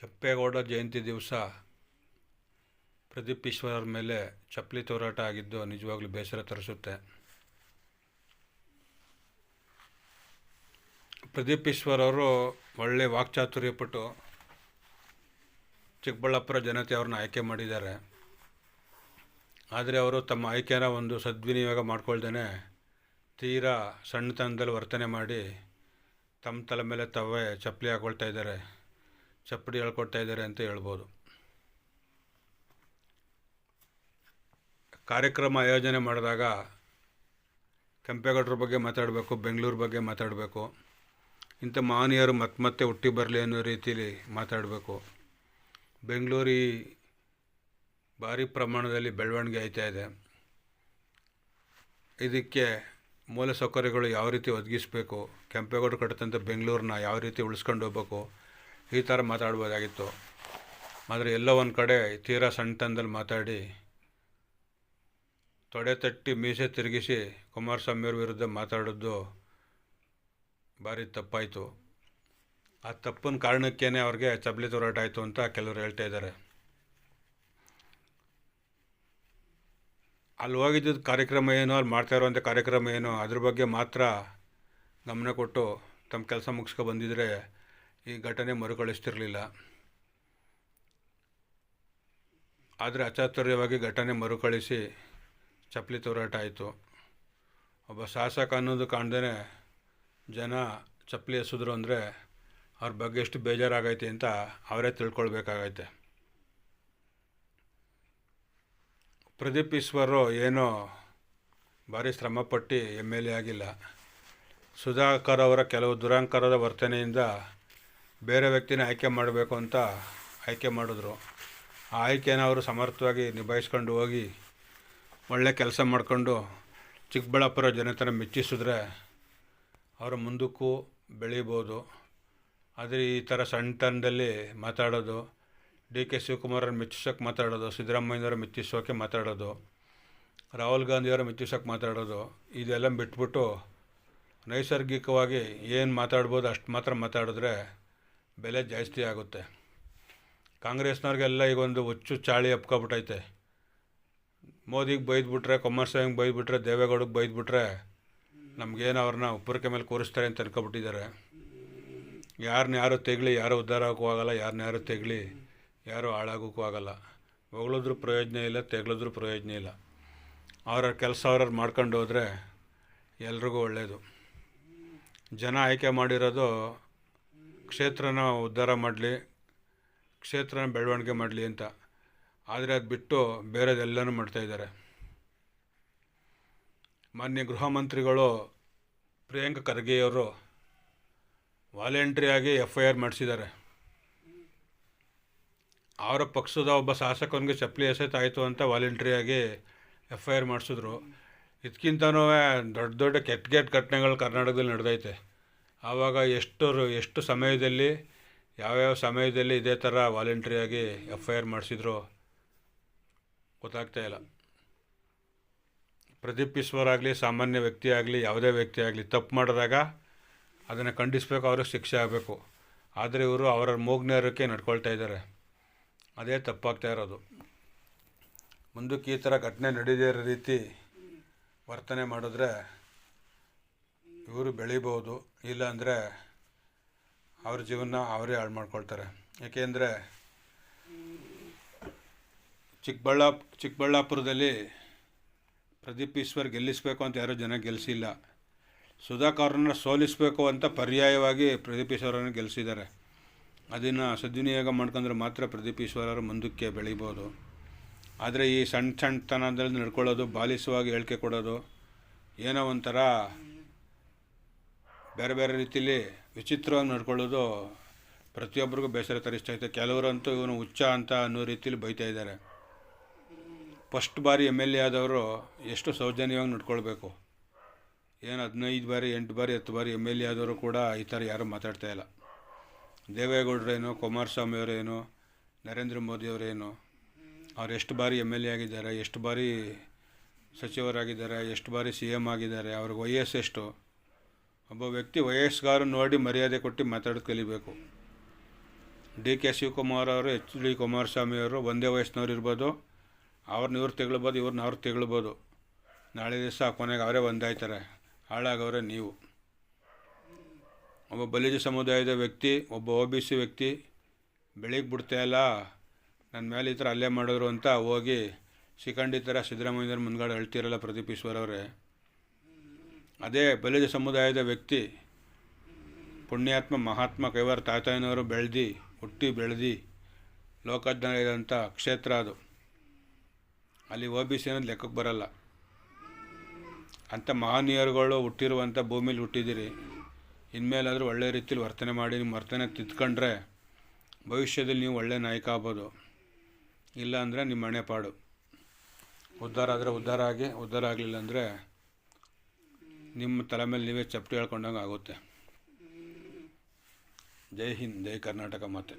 ಕೆಂಪೇಗೌಡ ಜಯಂತಿ ದಿವಸ ಪ್ರದೀಪ್ ಈಶ್ವರ್ ಮೇಲೆ ಚಪ್ಪಲಿ ತೂರಾಟ ಆಗಿದ್ದು ನಿಜವಾಗ್ಲೂ ಬೇಸರ ತರಿಸುತ್ತೆ. ಪ್ರದೀಪ್ ಈಶ್ವರ್ ಅವರು ಒಳ್ಳೆ ವಾಕ್ಚಾತುರ್ಯಪಟ್ಟು ಚಿಕ್ಕಬಳ್ಳಾಪುರ ಜನತೆ ಅವ್ರನ್ನ ಆಯ್ಕೆ ಮಾಡಿದ್ದಾರೆ. ಆದರೆ ಅವರು ತಮ್ಮ ಆಯ್ಕೆನ ಒಂದು ಸದ್ವಿನಿಯೋಗ ಮಾಡ್ಕೊಳ್ದೇ ತೀರಾ ಸಣ್ಣತನದಲ್ಲಿ ವರ್ತನೆ ಮಾಡಿ ತಮ್ಮ ತಲೆ ಮೇಲೆ ತಾವೇ ಚಪ್ಪಲಿ ಹಾಕೊಳ್ತಾ ಇದ್ದಾರೆ, ಚಪ್ಪಡಿ ಹೇಳ್ಕೊಡ್ತಾ ಇದ್ದಾರೆ ಅಂತ ಹೇಳ್ಬೋದು. ಕಾರ್ಯಕ್ರಮ ಆಯೋಜನೆ ಮಾಡಿದಾಗ ಕೆಂಪೇಗೌಡರ ಬಗ್ಗೆ ಮಾತಾಡಬೇಕು, ಬೆಂಗಳೂರು ಬಗ್ಗೆ ಮಾತಾಡಬೇಕು, ಇಂಥ ಮಹನೀಯರು ಮತ್ತೆ ಹುಟ್ಟಿ ಬರಲಿ ಅನ್ನೋ ರೀತಿಯಲ್ಲಿ ಮಾತಾಡಬೇಕು. ಬೆಂಗಳೂರು ಭಾರಿ ಪ್ರಮಾಣದಲ್ಲಿ ಬೆಳವಣಿಗೆ ಆಯ್ತಾ ಇದೆ. ಇದಕ್ಕೆ ಮೂಲಸೌಕರ್ಯಗಳು ಯಾವ ರೀತಿ ಒದಗಿಸಬೇಕು, ಕೆಂಪೇಗೌಡರು ಕಟ್ಟಿದಂಥ ಬೆಂಗಳೂರನ್ನ ಯಾವ ರೀತಿ ಉಳಿಸ್ಕೊಂಡು ಹೋಗ್ಬೇಕು, ಈ ಥರ ಮಾತಾಡ್ಬೋದಾಗಿತ್ತು. ಆದರೆ ಎಲ್ಲೋ ಒಂದು ಕಡೆ ತೀರಾ ಸಣ್ಣತನದಲ್ಲಿ ಮಾತಾಡಿ ತೊಡೆ ತಟ್ಟಿ ಮೀಸೆ ತಿರುಗಿಸಿ ಕುಮಾರಸ್ವಾಮಿಯವ್ರ ವಿರುದ್ಧ ಮಾತಾಡೋದು ಭಾರಿ ತಪ್ಪಾಯಿತು. ಆ ತಪ್ಪಿನ ಕಾರಣಕ್ಕೇ ಅವ್ರಿಗೆ ಚಪ್ಪಲಿ ತೂರಾಟ ಆಯಿತು ಅಂತ ಕೆಲವರು ಹೇಳ್ತಾ ಇದ್ದಾರೆ. ಅಲ್ಲಿ ಹೋಗಿದ್ದ ಕಾರ್ಯಕ್ರಮ ಏನೋ, ಅಲ್ಲಿ ಮಾಡ್ತಾ ಇರುವಂಥ ಕಾರ್ಯಕ್ರಮ ಏನೋ, ಅದ್ರ ಬಗ್ಗೆ ಮಾತ್ರ ಗಮನ ಕೊಟ್ಟು ತಮ್ಮ ಕೆಲಸ ಮುಗಿಸ್ಕೊ ಬಂದಿದ್ದರೆ ಈ ಘಟನೆ ಮರುಕಳಿಸ್ತಿರಲಿಲ್ಲ. ಆದರೆ ಅಚಾತುರ್ಯವಾಗಿ ಘಟನೆ ಮರುಕಳಿಸಿ ಚಪ್ಪಲಿ ತೂರಾಟ ಆಯಿತು. ಒಬ್ಬ ಶಾಸಕ ಅನ್ನೋದು ಕಾಣ್ದೇ ಜನ ಚಪ್ಪಲಿ ಎಸೆದ್ರು ಅಂದರೆ ಅವ್ರ ಬಗ್ಗೆ ಎಷ್ಟು ಬೇಜಾರಾಗೈತೆ ಅಂತ ಅವರೇ ತಿಳ್ಕೊಳ್ಬೇಕಾಗೈತೆ. ಪ್ರದೀಪ್ ಈಶ್ವರು ಏನೋ ಭಾರಿ ಶ್ರಮಪಟ್ಟು MLA ಆಗಿಲ್ಲ. ಸುಧಾಕರ್ ಅವರ ಕೆಲವು ದುರಂಕಾರದ ವರ್ತನೆಯಿಂದ ಬೇರೆ ವ್ಯಕ್ತಿನ ಆಯ್ಕೆ ಮಾಡಬೇಕು ಅಂತ ಆಯ್ಕೆ ಮಾಡಿದ್ರು. ಆ ಆಯ್ಕೆನ ಅವರು ಸಮರ್ಥವಾಗಿ ನಿಭಾಯಿಸ್ಕೊಂಡು ಹೋಗಿ ಒಳ್ಳೆ ಕೆಲಸ ಮಾಡಿಕೊಂಡು ಚಿಕ್ಕಬಳ್ಳಾಪುರ ಜನತೆನ ಮೆಚ್ಚಿಸಿದ್ರೆ ಅವರು ಮುಂದಕ್ಕೂ ಬೆಳೀಬೋದು. ಆದರೆ ಈ ಥರ ಸಣ್ಣತನದಲ್ಲಿ ಮಾತಾಡೋದು, DK ಶಿವಕುಮಾರನ್ನು ಮೆಚ್ಚಿಸೋಕೆ ಮಾತಾಡೋದು, ಸಿದ್ದರಾಮಯ್ಯನವರ ಮೆಚ್ಚಿಸೋಕೆ ಮಾತಾಡೋದು, ರಾಹುಲ್ ಗಾಂಧಿಯವರ ಮೆಚ್ಚಿಸೋಕೆ ಮಾತಾಡೋದು, ಇದೆಲ್ಲ ಬಿಟ್ಬಿಟ್ಟು ನೈಸರ್ಗಿಕವಾಗಿ ಏನು ಮಾತಾಡ್ಬೋದು ಅಷ್ಟು ಮಾತ್ರ ಮಾತಾಡಿದ್ರೆ ಬೆಲೆ ಜಾಸ್ತಿ ಆಗುತ್ತೆ. ಕಾಂಗ್ರೆಸ್ನವ್ರಿಗೆಲ್ಲ ಈಗೊಂದು ಹುಚ್ಚು ಚಾಳಿ ಹಪ್ಕೊಬಿಟ್ಟೈತೆ. ಮೋದಿಗೆ ಬೈದ್ಬಿಟ್ರೆ, ಕುಮಾರಸ್ವಾಮಿಗೆ ಬೈದ್ಬಿಟ್ರೆ, ದೇವೇಗೌಡಕ್ಕೆ ಬೈದ್ಬಿಟ್ರೆ ನಮಗೇನು ಅವ್ರನ್ನ ಉಪ್ಪರಿಕೆ ಮೇಲೆ ಕೂರಿಸ್ತಾರೆ ಅಂತ ಅನ್ಕೊಬಿಟ್ಟಿದ್ದಾರೆ. ಯಾರು ತೆಗಳಿ ಯಾರು ಉದ್ಧಾರ ಆಗೋಕ್ಕೂ ಆಗೋಲ್ಲ, ಯಾರು ತೆಗಳಿ ಯಾರು ಹಾಳಾಗೋಕ್ಕೂ ಆಗೋಲ್ಲ. ಹೊಗಳಿದ್ರೂ ಪ್ರಯೋಜನ ಇಲ್ಲ, ತೆಗಳಿದ್ರೂ ಪ್ರಯೋಜನ ಇಲ್ಲ. ಅವ್ರ ಕೆಲಸ ಅವ್ರವ್ರು ಮಾಡ್ಕೊಂಡು ಹೋದರೆ ಎಲ್ರಿಗೂ ಒಳ್ಳೆಯದು. ಜನ ಆಯ್ಕೆ ಮಾಡಿರೋದು ಕ್ಷೇತ್ರನ ಉದ್ಧಾರ ಮಾಡಲಿ, ಕ್ಷೇತ್ರನ ಬೆಳವಣಿಗೆ ಮಾಡಲಿ ಅಂತ. ಆದರೆ ಅದು ಬಿಟ್ಟು ಬೇರೆದೆಲ್ಲನೂ ಮಾಡ್ತಾಯಿದ್ದಾರೆ. ಮಾನ್ಯ ಗೃಹ ಮಂತ್ರಿಗಳು ಪ್ರಿಯಾಂಕ ಖರ್ಗೆಯವರು ವಾಲಂಟ್ರಿಯಾಗಿ FIR ಮಾಡಿಸಿದ್ದಾರೆ. ಅವರ ಪಕ್ಷದ ಒಬ್ಬ ಶಾಸಕನಿಗೆ ಚಪ್ಪಲಿ ಎಸೆತಾಯಿತು ಅಂತ ವಾಲಂಟ್ರಿಯಾಗಿ FIR ಮಾಡಿಸಿದ್ರು. ಇದಕ್ಕಿಂತನೂ ದೊಡ್ಡ ಕೆಟ್ಟ ಘಟನೆಗಳು ಕರ್ನಾಟಕದಲ್ಲಿ ನಡೆದೈತೆ. ಆವಾಗ ಎಷ್ಟು ಸಮಯದಲ್ಲಿ ಯಾವ್ಯಾವ ಸಮಯದಲ್ಲಿ ಇದೇ ಥರ ವಾಲಂಟ್ರಿಯಾಗಿ FIR ಮಾಡಿಸಿದ್ರು ಗೊತ್ತಾಗ್ತಾಯಿಲ್ಲ. ಪ್ರದೀಪ್ ಈಶ್ವರ್ ಆಗಲಿ, ಸಾಮಾನ್ಯ ವ್ಯಕ್ತಿ ಆಗಲಿ, ಯಾವುದೇ ವ್ಯಕ್ತಿ ಆಗಲಿ ತಪ್ಪು ಮಾಡಿದಾಗ ಅದನ್ನು ಖಂಡಿಸಬೇಕು, ಅವ್ರಿಗೆ ಶಿಕ್ಷೆ ಆಗಬೇಕು. ಆದರೆ ಇವರು ಅವರ ಮೂಗ್ನೇರಕ್ಕೆ ನಡ್ಕೊಳ್ತಾ ಇದ್ದಾರೆ. ಅದೇ ತಪ್ಪಾಗ್ತಾ ಇರೋದು. ಮುಂದಕ್ಕೆ ಈ ಥರ ಘಟನೆ ನಡೆದೇ ಇರೋ ರೀತಿ ವರ್ತನೆ ಮಾಡಿದ್ರೆ ಇವರು ಬೆಳಿಬೋದು, ಇಲ್ಲಾಂದರೆ ಅವ್ರ ಜೀವನ ಅವರೇ ಹಾಳು ಮಾಡ್ಕೊಳ್ತಾರೆ. ಏಕೆಂದರೆ ಚಿಕ್ಕಬಳ್ಳಾಪುರದಲ್ಲಿ ಪ್ರದೀಪ್ ಈಶ್ವರ್ ಗೆಲ್ಲಿಸಬೇಕು ಅಂತ ಯಾರೂ ಜನ ಗೆಲ್ಲಿಸಿಲ್ಲ. ಸುಧಾಕರ್ನ ಸೋಲಿಸಬೇಕು ಅಂತ ಪರ್ಯಾಯವಾಗಿ ಪ್ರದೀಪ್ ಈಶ್ವರನ್ನು ಗೆಲ್ಲಿಸಿದ್ದಾರೆ. ಅದನ್ನು ಸದ್ವಿನಿಯೋಗ ಮಾಡ್ಕೊಂಡ್ರೆ ಮಾತ್ರ ಪ್ರದೀಪ್ ಈಶ್ವರರು ಮುಂದಕ್ಕೆ ಬೆಳೀಬೋದು. ಆದರೆ ಈ ಸಣ್ಣತನದಲ್ಲಿ ನಡ್ಕೊಳ್ಳೋದು, ಬಾಲಿಸವಾಗಿ ಹೇಳಿಕೆ ಕೊಡೋದು, ಏನೋ ಒಂಥರ ಬೇರೆ ಬೇರೆ ರೀತಿಯಲ್ಲಿ ವಿಚಿತ್ರವಾಗಿ ನಡ್ಕೊಳ್ಳೋದು ಪ್ರತಿಯೊಬ್ಬರಿಗೂ ಬೇಸರ ತರಿಸ್ತೈತೆ. ಕೆಲವರಂತೂ ಇವನು ಹುಚ್ಚ ಅಂತ ಅನ್ನೋ ರೀತಿಯಲ್ಲಿ ಬೈತಾ ಇದ್ದಾರೆ. ಫಸ್ಟ್ ಬಾರಿ MLA ಆದವರು ಎಷ್ಟು ಸೌಜನ್ಯವಾಗಿ ನಡ್ಕೊಳ್ಬೇಕು. ಏನು 15 ಬಾರಿ 8 ಬಾರಿ 10 ಬಾರಿ MLA ಆದವರು ಕೂಡ ಈ ಥರ ಯಾರೂ ಮಾತಾಡ್ತಾಯಿಲ್ಲ. ದೇವೇಗೌಡರೇನು, ಕುಮಾರಸ್ವಾಮಿಯವರೇನು, ನರೇಂದ್ರ ಮೋದಿಯವರೇನು, ಅವ್ರು ಎಷ್ಟು ಬಾರಿ MLA ಆಗಿದ್ದಾರೆ, ಎಷ್ಟು ಬಾರಿ ಸಚಿವರಾಗಿದ್ದಾರೆ, ಎಷ್ಟು ಬಾರಿ CM ಆಗಿದ್ದಾರೆ, ಅವ್ರಿಗೆ ವಯಸ್ಸು ಎಷ್ಟು. ಒಬ್ಬ ವ್ಯಕ್ತಿ ವಯಸ್ಸುಗಾರ ನೋಡಿ ಮರ್ಯಾದೆ ಕೊಟ್ಟು ಮಾತಾಡೋದು ಕಲಿಬೇಕು. ಡಿ ಕೆ ಶಿವಕುಮಾರ್ ಅವರು, ಎಚ್ ಡಿ ಕುಮಾರಸ್ವಾಮಿ ಅವರು ಒಂದೇ ವಯಸ್ಸಿನವ್ರು ಇರ್ಬೋದು, ಅವ್ರನ್ನ ಇವ್ರು ತೆಗಳ್ಬೋದು, ಇವ್ರನ್ನ ಅವ್ರು ತೆಗಳ್ಬೋದು. ನಾಳೆ ದಿವಸ ಕೊನೆಗೆ ಅವರೇ ಒಂದಾಯ್ತಾರೆ, ಹಾಳಾಗವ್ರೆ ನೀವು. ಒಬ್ಬ ಬಲಿಜ ಸಮುದಾಯದ ವ್ಯಕ್ತಿ, ಒಬ್ಬ OBC ವ್ಯಕ್ತಿ ಬೆಳಿಗ್ಗೆ ಬಿಡ್ತಾಯಿಲ್ಲ, ನನ್ನ ಮೇಲೆ ಈ ಥರ ಹಲ್ಲೆ ಮಾಡಿದ್ರು ಅಂತ ಹೋಗಿ ಶಿಖಂಡಿ ಥರ ಸಿದ್ದರಾಮಯ್ಯವ್ರ ಮುಂದ್ಗಡೆ ಹೇಳ್ತಿರಲ್ಲ ಪ್ರದೀಪ್ ಈಶ್ವರ್ ಅವರೇ. ಅದೇ ಬಲಿಜ ಸಮುದಾಯದ ವ್ಯಕ್ತಿ, ಪುಣ್ಯಾತ್ಮ ಮಹಾತ್ಮ ಕೈವಾರ ತಾತಾಯನವರು ಹುಟ್ಟಿ ಬೆಳೆದು ಲೋಕಜ್ಞಾನ ಇರೋಂಥ ಕ್ಷೇತ್ರ ಅದು. ಅಲ್ಲಿ OBC ಅನ್ನೋದು ಲೆಕ್ಕಕ್ಕೆ ಬರಲ್ಲ. ಅಂಥ ಮಹನೀಯರುಗಳು ಹುಟ್ಟಿರುವಂಥ ಭೂಮಿಲಿ ಹುಟ್ಟಿದ್ದೀರಿ. ಇನ್ಮೇಲಾದರೂ ಒಳ್ಳೆ ರೀತಿಲಿ ವರ್ತನೆ ಮಾಡಿ, ನಿಮ್ಮ ವರ್ತನೆ ತಿದ್ಕೊಂಡ್ರೆ ಭವಿಷ್ಯದಲ್ಲಿ ನೀವು ಒಳ್ಳೆ ನಾಯಕ ಆಗ್ಬೋದು. ಇಲ್ಲ ಅಂದರೆ ನಿಮ್ಮ ಹಣೆ ಪಾಡು. ಉದ್ಧಾರ ಆದರೆ ಉದ್ಧಾರ ಆಗಿ, ಉದ್ಧಾರ ಆಗಲಿಲ್ಲ ಅಂದರೆ ನಿಮ್ಮ ತಲೆ ಮೇಲೆ ನೀವೇ ಚಪ್ಪಟಿ ಹೇಳ್ಕೊಂಡಂಗೆ ಆಗುತ್ತೆ. ಜೈ ಹಿಂದ್, ಜೈ ಕರ್ನಾಟಕ ಮಾತೆ.